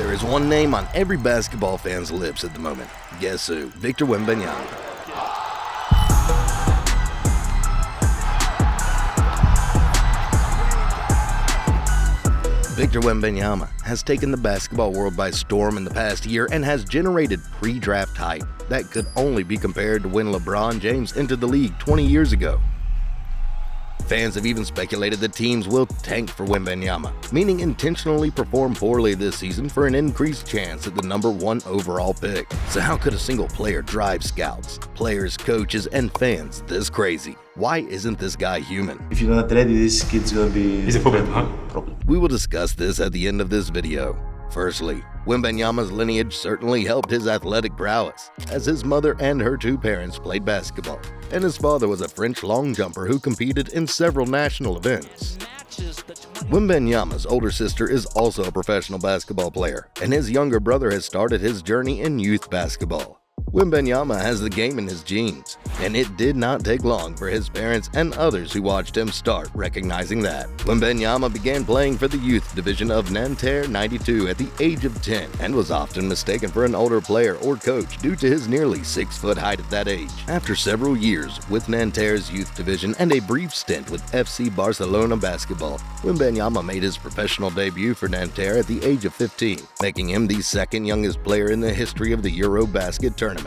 There is one name on every basketball fan's lips at the moment. Guess who? Victor Wembanyama. Victor Wembanyama has taken the basketball world by storm in the past year and has generated pre-draft hype that could only be compared to when LeBron James entered the league 20 years ago. Fans have even speculated that teams will tank for Wembanyama, meaning intentionally perform poorly this season for an increased chance at the #1 overall pick. So how could a single player drive scouts, players, coaches, and fans this crazy? Why isn't this guy human? If you're not ready, this kid's gonna be... He's a problem, huh? Problem. We will discuss this at the end of this video. Firstly, Wembanyama's lineage certainly helped his athletic prowess, as his mother and her two parents played basketball, and his father was a French long jumper who competed in several national events. Wembanyama's older sister is also a professional basketball player, and his younger brother has started his journey in youth basketball. Wembanyama has the game in his genes, and it did not take long for his parents and others who watched him start recognizing that. Wembanyama began playing for the youth division of Nanterre 92 at the age of 10 and was often mistaken for an older player or coach due to his nearly 6-foot height at that age. After several years with Nanterre's youth division and a brief stint with FC Barcelona basketball, Wembanyama made his professional debut for Nanterre at the age of 15, making him the second youngest player in the history of the Eurobasket tournament.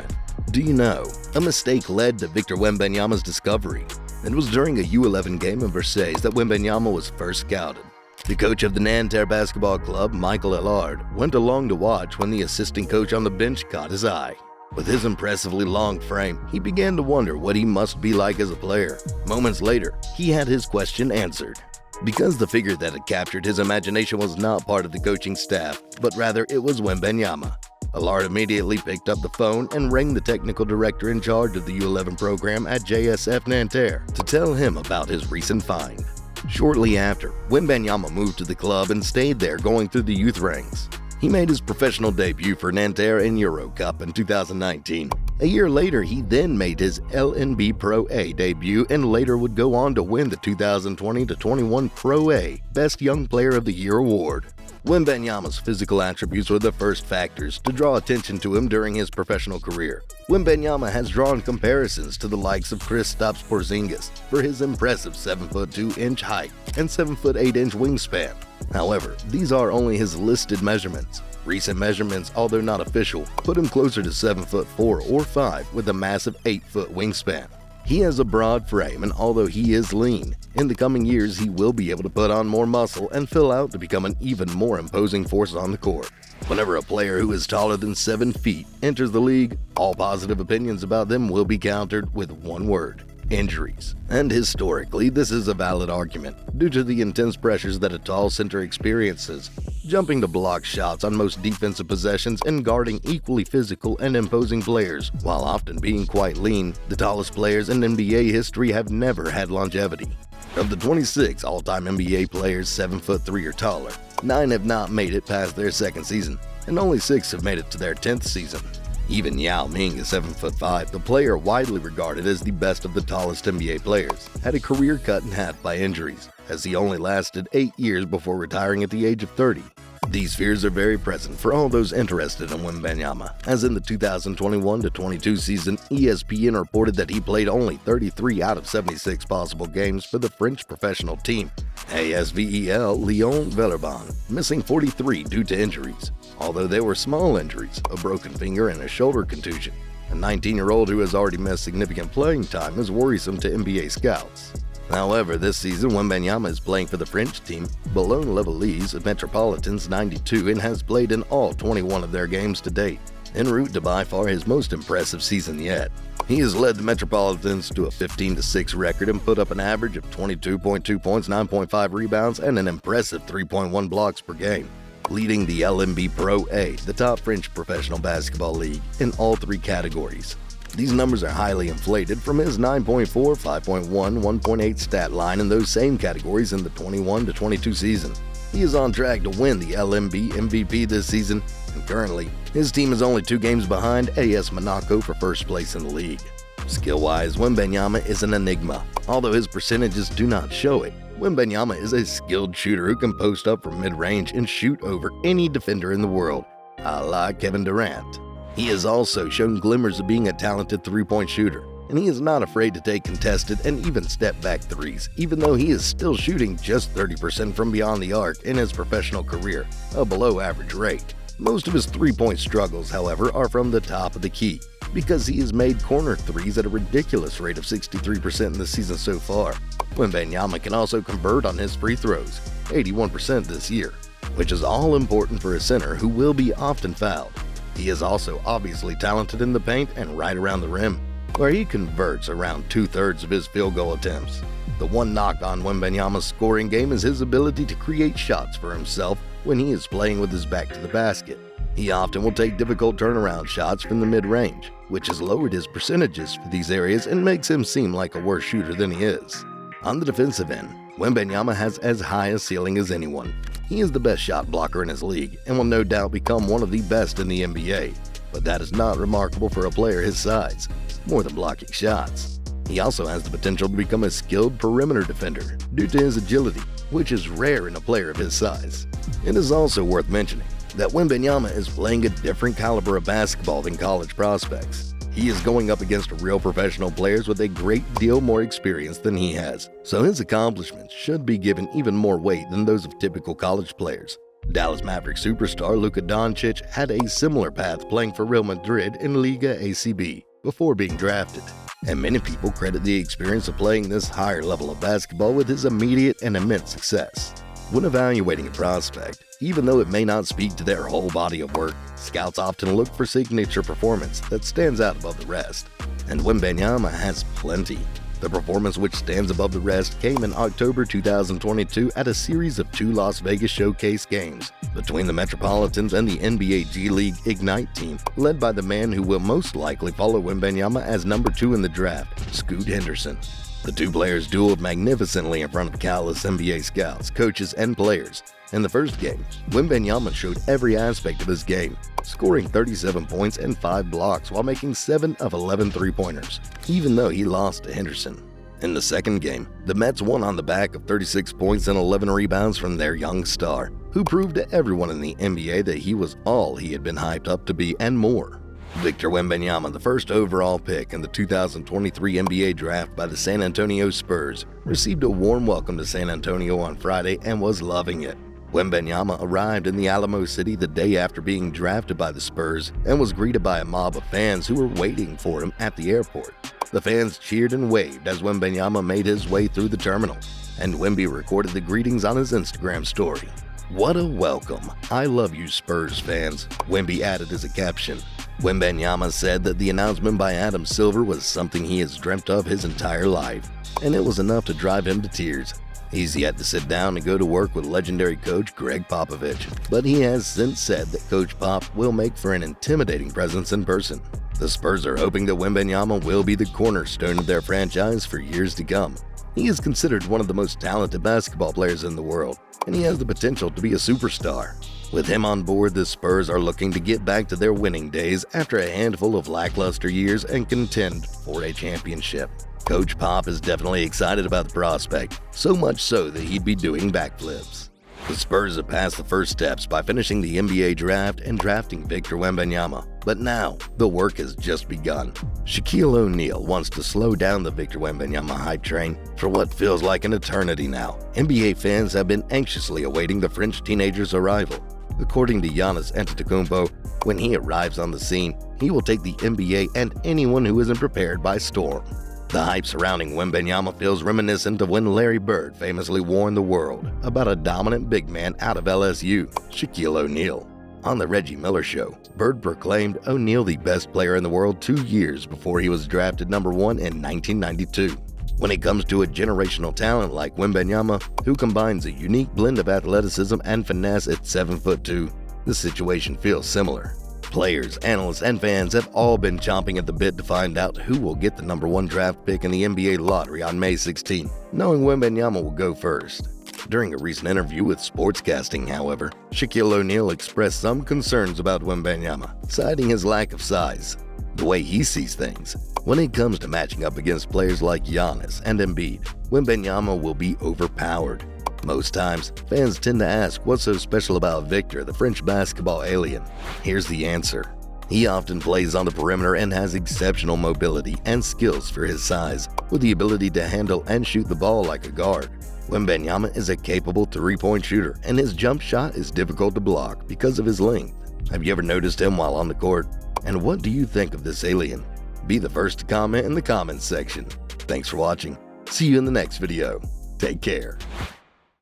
Do you know, a mistake led to Victor Wembanyama's discovery. It was during a U11 game in Versailles that Wembanyama was first scouted. The coach of the Nanterre basketball club, Michael Allard, went along to watch when the assistant coach on the bench caught his eye. With his impressively long frame, he began to wonder what he must be like as a player. Moments later, he had his question answered. Because the figure that had captured his imagination was not part of the coaching staff, but rather it was Wembanyama. Allard immediately picked up the phone and rang the technical director in charge of the U11 program at JSF Nanterre to tell him about his recent find. Shortly after, Wembanyama moved to the club and stayed there going through the youth ranks. He made his professional debut for Nanterre in Euro Cup in 2019. A year later, he then made his LNB Pro A debut and later would go on to win the 2020-21 Pro A Best Young Player of the Year award. Wembanyama's physical attributes were the first factors to draw attention to him during his professional career. Wembanyama has drawn comparisons to the likes of Kristaps Porzingis for his impressive 7'2" height and 7'8" wingspan. However, these are only his listed measurements. Recent measurements, although not official, put him closer to 7'4" or 5 with a massive 8-foot wingspan. He has a broad frame, and although he is lean, in the coming years he will be able to put on more muscle and fill out to become an even more imposing force on the court. Whenever a player who is taller than 7 feet enters the league, all positive opinions about them will be countered with one word: injuries. And historically, this is a valid argument, due to the intense pressures that a tall center experiences, jumping to block shots on most defensive possessions and guarding equally physical and imposing players. While often being quite lean, the tallest players in NBA history have never had longevity. Of the 26 all-time NBA players 7'3" or taller, 9 have not made it past their second season, and only 6 have made it to their 10th season. Even Yao Ming is 7'5", the player widely regarded as the best of the tallest NBA players, had a career cut in half by injuries, as he only lasted 8 years before retiring at the age of 30. These fears are very present for all those interested in Wembanyama, as in the 2021-22 season, ESPN reported that he played only 33 out of 76 possible games for the French professional team, ASVEL Lyon-Villeurbanne, missing 43 due to injuries. Although they were small injuries, a broken finger and a shoulder contusion. A 19-year-old who has already missed significant playing time is worrisome to NBA scouts. However, this season, Wembanyama is playing for the French team, Boulogne-Levallois Metropolitans 92, and has played in all 21 of their games to date, en route to by far his most impressive season yet. He has led the Metropolitans to a 15-6 record and put up an average of 22.2 points, 9.5 rebounds, and an impressive 3.1 blocks per game, leading the LNB Pro A, the top French professional basketball league, in all 3 categories. These numbers are highly inflated from his 9.4, 5.1, 1.8 stat line in those same categories in the 21-22 season. He is on track to win the LNB MVP this season, and currently, his team is only 2 games behind AS Monaco for first place in the league. Skill-wise, Wembanyama is an enigma. Although his percentages do not show it, Wembanyama is a skilled shooter who can post up from mid-range and shoot over any defender in the world, a la Kevin Durant. He has also shown glimmers of being a talented three-point shooter, and he is not afraid to take contested and even step-back threes, even though he is still shooting just 30% from beyond the arc in his professional career, a below-average rate. Most of his three-point struggles, however, are from the top of the key, because he has made corner threes at a ridiculous rate of 63% in the season so far. Wembanyama can also convert on his free throws, 81% this year, which is all important for a center who will be often fouled. He is also obviously talented in the paint and right around the rim, where he converts around 2/3 of his field goal attempts. The one knock on Wembanyama's scoring game is his ability to create shots for himself when he is playing with his back to the basket. He often will take difficult turnaround shots from the mid-range, which has lowered his percentages for these areas and makes him seem like a worse shooter than he is. On the defensive end, Wembanyama has as high a ceiling as anyone. He is the best shot blocker in his league and will no doubt become one of the best in the NBA. But that is not remarkable for a player his size, more than blocking shots. He also has the potential to become a skilled perimeter defender due to his agility, which is rare in a player of his size. It is also worth mentioning that Wembanyama is playing a different caliber of basketball than college prospects. He is going up against real professional players with a great deal more experience than he has, so his accomplishments should be given even more weight than those of typical college players. Dallas Mavericks superstar Luka Doncic had a similar path playing for Real Madrid in Liga ACB before being drafted, and many people credit the experience of playing this higher level of basketball with his immediate and immense success. When evaluating a prospect, even though it may not speak to their whole body of work, scouts often look for signature performance that stands out above the rest, and Wembanyama has plenty. The performance which stands above the rest came in October 2022 at a series of 2 Las Vegas showcase games between the Metropolitans and the NBA G League Ignite team, led by the man who will most likely follow Wembanyama as number 2 in the draft, Scoot Henderson. The two players dueled magnificently in front of countless NBA scouts, coaches, and players. In the first game, Wembanyama showed every aspect of his game, scoring 37 points and 5 blocks while making 7 of 11 three-pointers, even though he lost to Henderson. In the second game, the Mets won on the back of 36 points and 11 rebounds from their young star, who proved to everyone in the NBA that he was all he had been hyped up to be and more. Victor Wembanyama, the first overall pick in the 2023 NBA draft by the San Antonio Spurs, received a warm welcome to San Antonio on Friday and was loving it. Wembanyama arrived in the Alamo City the day after being drafted by the Spurs and was greeted by a mob of fans who were waiting for him at the airport. The fans cheered and waved as Wembanyama made his way through the terminal, and Wemby recorded the greetings on his Instagram story. "What a welcome. I love you, Spurs fans," Wemby added as a caption. Wembanyama said that the announcement by Adam Silver was something he has dreamt of his entire life, and it was enough to drive him to tears. He's yet to sit down and go to work with legendary coach Greg Popovich, but he has since said that Coach Pop will make for an intimidating presence in person. The Spurs are hoping that Wembanyama will be the cornerstone of their franchise for years to come. He is considered one of the most talented basketball players in the world, and he has the potential to be a superstar. With him on board, the Spurs are looking to get back to their winning days after a handful of lackluster years and contend for a championship. Coach Pop is definitely excited about the prospect, so much so that he'd be doing backflips. The Spurs have passed the first steps by finishing the NBA draft and drafting Victor Wembanyama, but now the work has just begun. Shaquille O'Neal wants to slow down the Victor Wembanyama hype train for what feels like an eternity now. NBA fans have been anxiously awaiting the French teenager's arrival. According to Giannis Antetokounmpo, when he arrives on the scene, he will take the NBA and anyone who isn't prepared by storm. The hype surrounding Wembanyama feels reminiscent of when Larry Bird famously warned the world about a dominant big man out of LSU, Shaquille O'Neal. On the Reggie Miller Show, Bird proclaimed O'Neal the best player in the world 2 years before he was drafted number 1 in 1992. When it comes to a generational talent like Wembanyama, who combines a unique blend of athleticism and finesse at 7'2", the situation feels similar. Players, analysts, and fans have all been chomping at the bit to find out who will get the number 1 draft pick in the NBA lottery on May 16, knowing Wembanyama will go first. During a recent interview with Sportscasting, however, Shaquille O'Neal expressed some concerns about Wembanyama, citing his lack of size. the way he sees things. When it comes to matching up against players like Giannis and Embiid, Wembanyama will be overpowered. Most times, fans tend to ask what's so special about Victor, the French basketball alien. Here's the answer. He often plays on the perimeter and has exceptional mobility and skills for his size, with the ability to handle and shoot the ball like a guard. Wembanyama is a capable three-point shooter, and his jump shot is difficult to block because of his length. Have you ever noticed him while on the court? And what do you think of this alien? Be the first to comment in the comments section. Thanks for watching. See you in the next video. Take care.